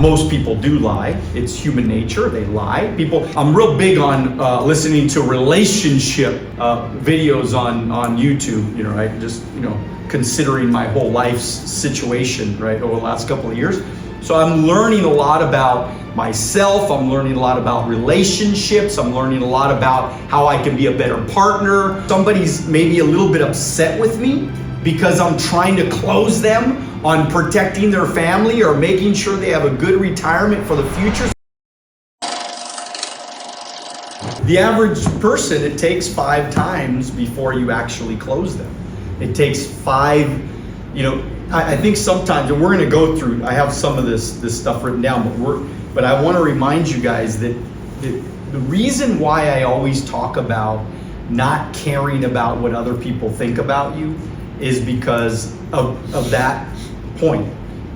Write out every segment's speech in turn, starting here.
most people do lie. It's human nature. They lie. I'm real big on listening to relationship videos on YouTube, right? Just, considering my whole life's situation, right, over the last couple of years. So I'm learning a lot about myself. I'm learning a lot about relationships. I'm learning a lot about how I can be a better partner. Somebody's maybe a little bit upset with me because I'm trying to close them on protecting their family or making sure they have a good retirement for the future. The average person, it takes 5 times before you actually close them. It takes 5, I think sometimes, and we're gonna go through, I have some of this stuff written down, but I wanna remind you guys that the reason why I always talk about not caring about what other people think about you is because of that point,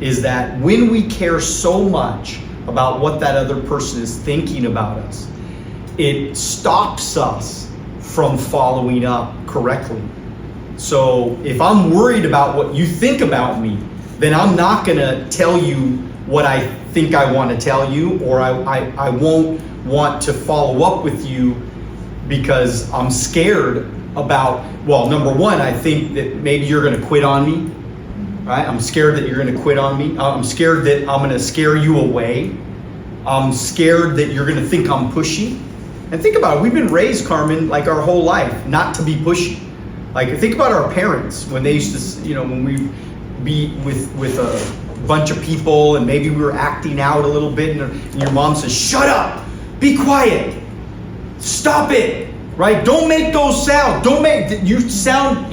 is that when we care so much about what that other person is thinking about us, it stops us from following up correctly. So if I'm worried about what you think about me, then I'm not gonna tell you what I think I want to tell you, or I won't want to follow up with you because I'm scared about, well, number one, I think that maybe you're gonna quit on me, right? I'm scared that you're gonna quit on me. I'm scared that I'm gonna scare you away. I'm scared that you're gonna think I'm pushy. And think about it, we've been raised, Carmen, like our whole life, not to be pushy. Like, think about our parents when they used to, when we be with a bunch of people and maybe we were acting out a little bit and your mom says, shut up, be quiet, stop it, right? Don't make those sounds. You sound,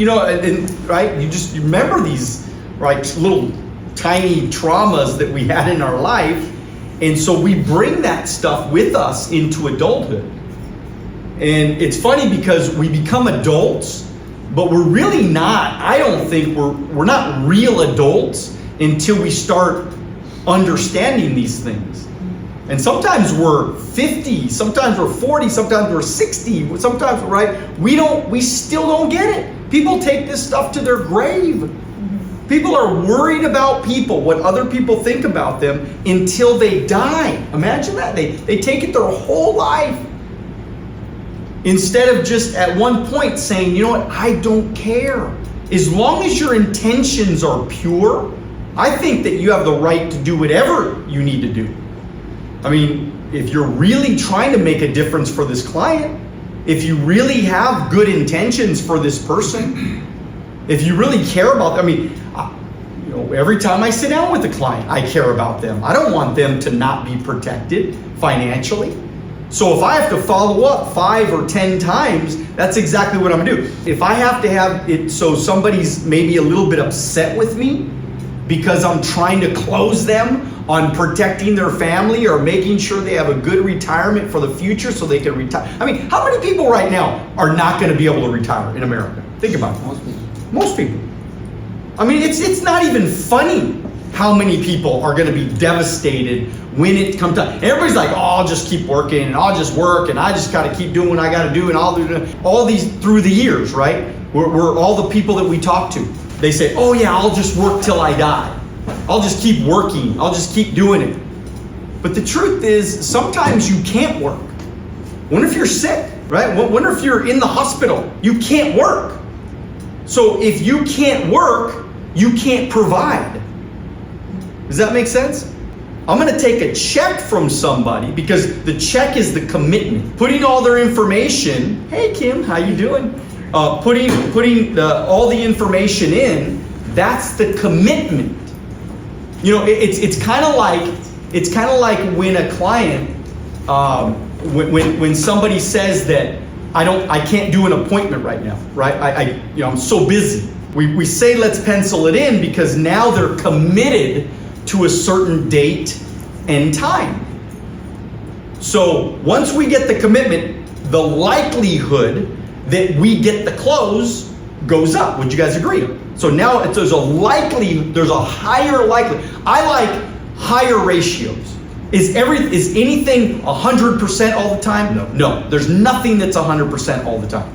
right? You remember these, right, little tiny traumas that we had in our life. And so we bring that stuff with us into adulthood. And it's funny because we become adults, but we're really not, I don't think we're not real adults until we start understanding these things. And sometimes we're 50, sometimes we're 40, sometimes we're 60, sometimes, right? We still don't get it. People take this stuff to their grave. People are worried about what other people think about them until they die. Imagine that. They take it their whole life. Instead of just at one point saying, you know what, I don't care. As long as your intentions are pure, I think that you have the right to do whatever you need to do. I mean, if you're really trying to make a difference for this client, if you really have good intentions for this person, if you really care about them, every time I sit down with a client, I care about them. I don't want them to not be protected financially. So if I have to follow up 5 or 10 times, that's exactly what I'm gonna do. If I have to have it so somebody's maybe a little bit upset with me because I'm trying to close them on protecting their family or making sure they have a good retirement for the future so they can retire. I mean, how many people right now are not gonna be able to retire in America? Think about it. Most people. I mean, it's not even funny how many people are gonna be devastated when it comes time. Everybody's like, oh, I'll just keep working and I'll just work and I just gotta keep doing what I gotta do and I'll do all these through the years, right? We're all the people that we talk to. They say, oh yeah, I'll just work till I die. I'll just keep working. I'll just keep doing it. But the truth is, sometimes you can't work. What if you're sick, right? What if you're in the hospital? You can't work. So if you can't work, you can't provide. Does that make sense? I'm gonna take a check from somebody because the check is the commitment. Putting all their information, hey Kim, how you doing? Putting all the information in, that's the commitment. It's kind of like when a client, when somebody says that I can't do an appointment right now, right? I'm so busy. We say let's pencil it in because now they're committed to a certain date and time. So once we get the commitment, the likelihood that we get the close goes up. Would you guys agree? So now there's a higher likelihood. I like higher ratios. Is anything 100% all the time? No, there's nothing that's 100% all the time.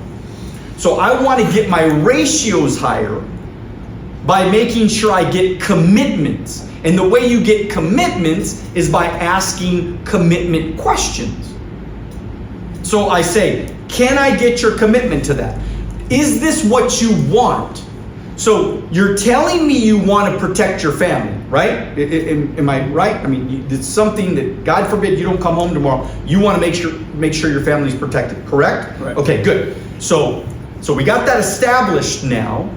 So I want to get my ratios higher By making sure I get commitments. And the way you get commitments is by asking commitment questions. So I say, can I get your commitment to that? Is this what you want? So you're telling me you want to protect your family, right? Am I right? I mean, it's something that, God forbid, you don't come home tomorrow. You want to make sure your family's protected, correct? Right. Okay, good. So we got that established now.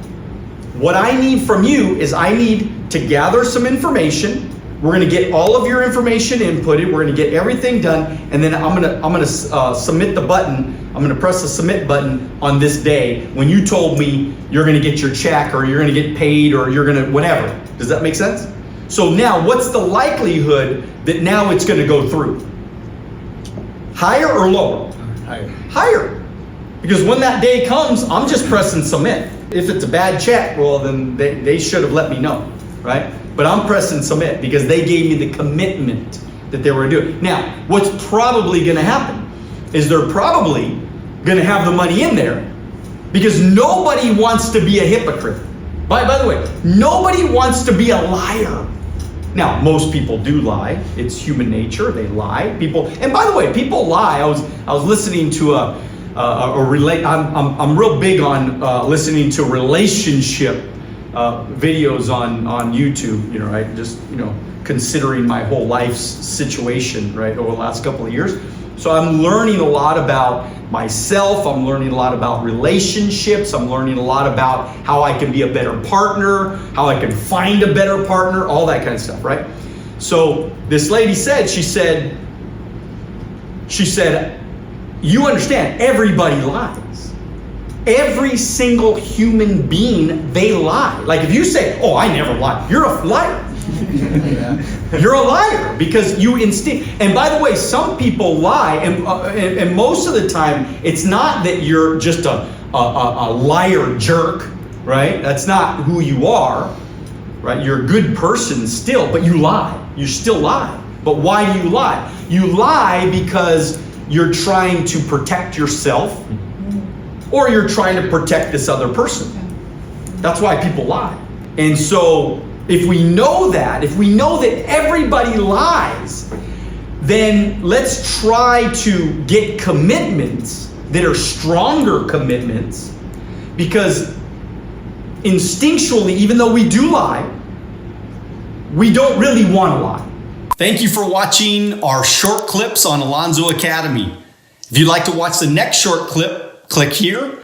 What I need from you is I need to gather some information. We're going to get all of your information inputted. We're going to get everything done, and then I'm going to submit the button. I'm going to press the submit button on this day when you told me you're going to get your check or you're going to get paid or you're going to whatever. Does that make sense? So now, what's the likelihood that now it's going to go through? Higher or lower? Higher. Higher. Because when that day comes, I'm just pressing submit. If it's a bad check, well, then they should have let me know, right? But I'm pressing submit because they gave me the commitment that they were doing. Now, what's probably going to happen is they're probably going to have the money in there because nobody wants to be a hypocrite. By the way, nobody wants to be a liar. Now, most people do lie. It's human nature. They lie. People, and by the way, people lie. I was listening to I'm real big on listening to relationship videos on YouTube, right? Just, considering my whole life's situation, right, over the last couple of years. So I'm learning a lot about myself. I'm learning a lot about relationships. I'm learning a lot about how I can be a better partner, how I can find a better partner, all that kind of stuff, right? So this lady said, she said, you understand, everybody lies. Every single human being, they lie. Like if you say, oh, I never lie, you're a liar. You're a liar because you instinct. And by the way, some people lie, and most of the time, it's not that you're just a liar jerk, right? That's not who you are, right? You're a good person still, but you lie. You still lie. But why do you lie? You lie because you're trying to protect yourself, or you're trying to protect this other person. That's why people lie. And so if we know that everybody lies, then let's try to get commitments that are stronger commitments, because instinctually, even though we do lie, we don't really want to lie. Thank you for watching our short clips on Alonzo Academy. If you'd like to watch the next short clip, click here.